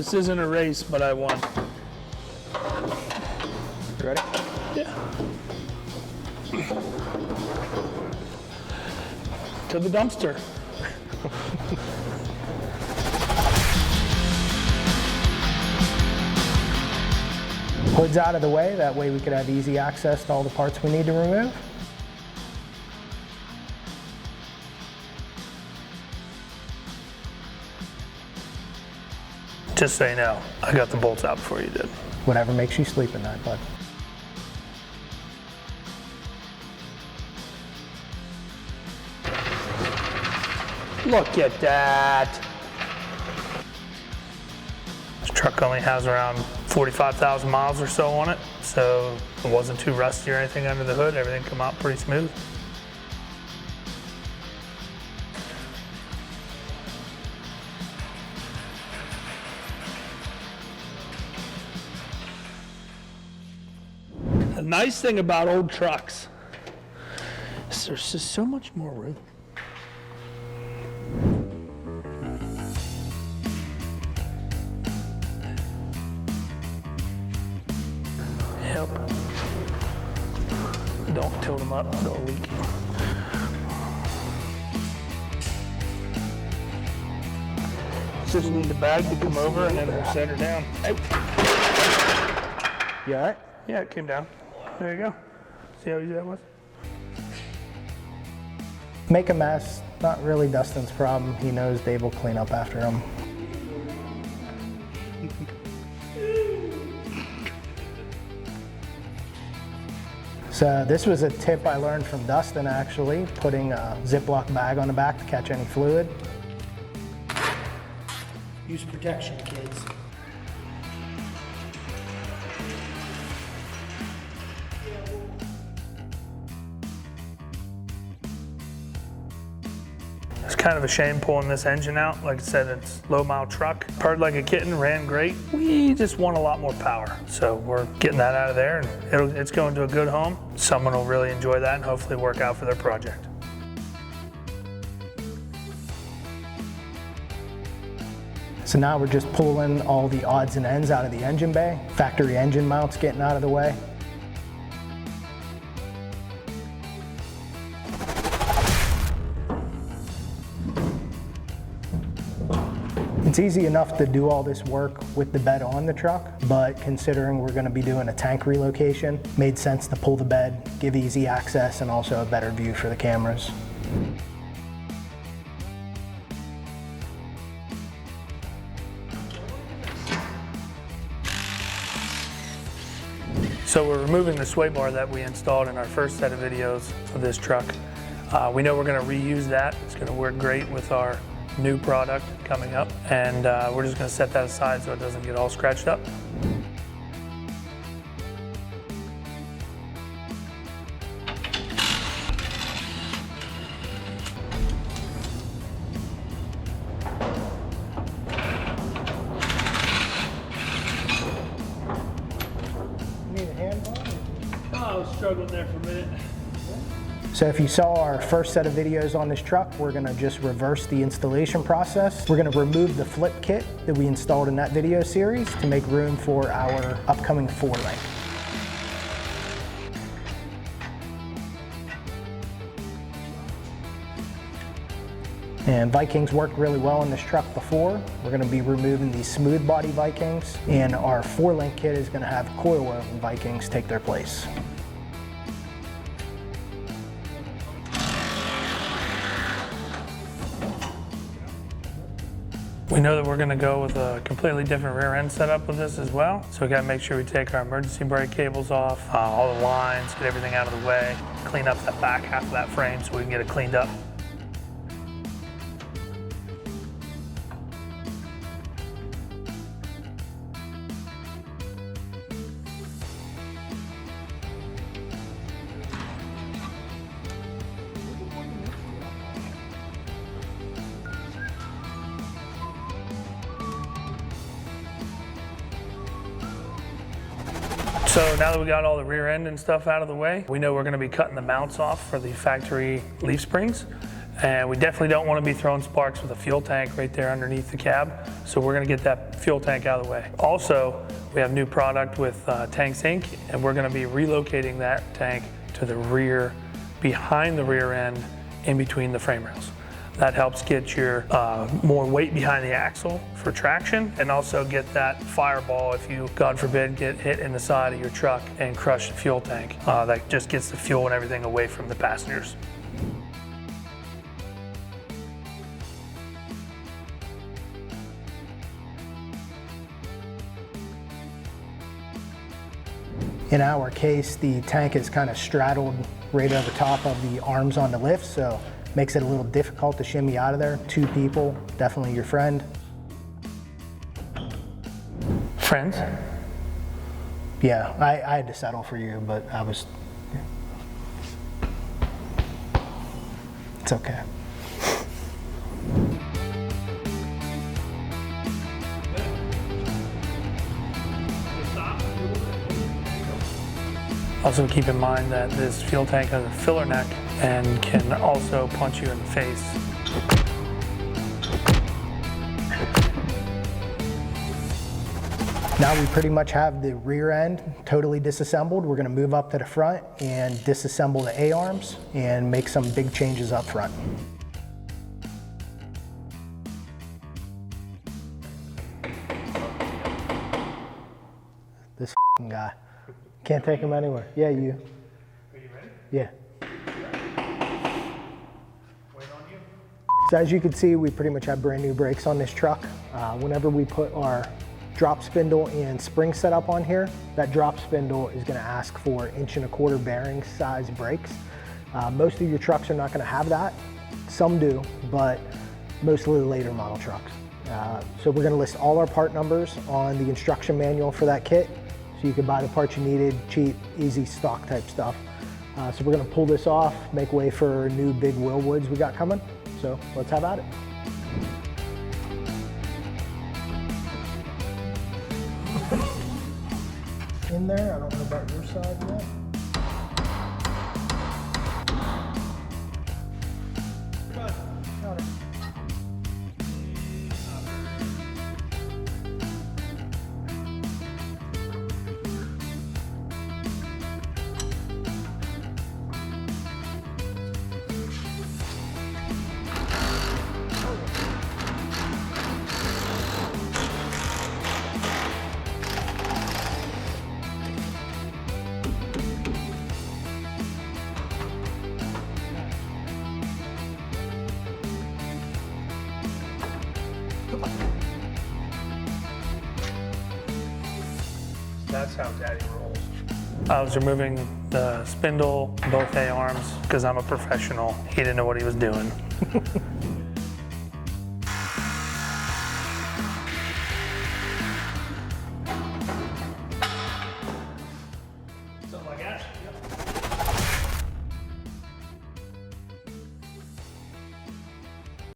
This isn't a race, but I won. You ready? Yeah. To the dumpster. Hood's out of the way, that way we could have easy access to all the parts we need to remove. Just so you know, I got the bolts out before you did. Whatever makes you sleep at night, bud. Look at that. This truck only has around 45,000 miles or so on it, so it wasn't too rusty or anything under the hood. Everything came out pretty smooth. The nice thing about old trucks is there's just so much more room. Yep. Don't tilt them up, they'll leak. Just need the bag to come over and then we'll set her down. Hey. You all right? Yeah, it came down. There you go. See how easy that was? Make a mess, not really Dustin's problem. He knows Dave will clean up after him. So this was a tip I learned from Dustin actually, putting a Ziploc bag on the back to catch any fluid. Use protection, kids. It's kind of a shame pulling this engine out. Like I said, it's low mile truck. Purred like a kitten, ran great. We just want a lot more power. So we're getting that out of there and it's going to a good home. Someone will really enjoy that and hopefully work out for their project. So now we're just pulling all the odds and ends out of the engine bay. Factory engine mounts getting out of the way. It's easy enough to do all this work with the bed on the truck, but considering we're going to be doing a tank relocation, made sense to pull the bed, give easy access, and also a better view for the cameras. So we're removing the sway bar that we installed in our first set of videos of this truck. We know we're going to reuse that. It's going to work great with our new product coming up, and we're just going to set that aside so it doesn't get all scratched up. Need a hand bar? Oh, I was struggling there for a minute. So if you saw our first set of videos on this truck, we're gonna just reverse the installation process. We're gonna remove the flip kit that we installed in that video series to make room for our upcoming 4-link. And Vikings worked really well in this truck before. We're gonna be removing these smooth body Vikings, and our 4-link kit is gonna have coil woven Vikings take their place. We know that we're going to go with a completely different rear end setup with this as well. So we got to make sure we take our emergency brake cables off, all the lines, get everything out of the way, clean up that back half of that frame so we can get it cleaned up. So now that we got all the rear end and stuff out of the way, we know we're going to be cutting the mounts off for the factory leaf springs. And we definitely don't want to be throwing sparks with a fuel tank right there underneath the cab. So we're going to get that fuel tank out of the way. Also, we have new product with Tanks Inc. and we're going to be relocating that tank to the rear, behind the rear end, in between the frame rails. That helps get your more weight behind the axle for traction, and also get that fireball if you, God forbid, get hit in the side of your truck and crush the fuel tank. That just gets the fuel and everything away from the passengers. In our case, the tank is kind of straddled right over top of the arms on the lift, so makes it a little difficult to shimmy out of there. 2 people, definitely your friend. Friends? Yeah, I had to settle for you, but it's okay. Also keep in mind that this fuel tank has a filler neck and can also punch you in the face. Now we pretty much have the rear end totally disassembled. We're going to move up to the front and disassemble the A-arms and make some big changes up front. This guy. Can't take him anywhere. Yeah, you. Are you ready? Yeah. Wait on you. So as you can see, we pretty much have brand new brakes on this truck. Whenever we put our drop spindle and spring setup on here, that drop spindle is going to ask for 1.25 inch bearing size brakes. Most of your trucks are not going to have that. Some do, but mostly the later model trucks. So we're going to list all our part numbers on the instruction manual for that kit. So you can buy the parts you needed, cheap, easy, stock type stuff. So we're gonna pull this off, make way for new big Willwoods we got coming. So let's have at it. In there, I don't know about your side yet. Got it. That's how Daddy rolls. I was removing the spindle, both A-arms, because I'm a professional. He didn't know what he was doing.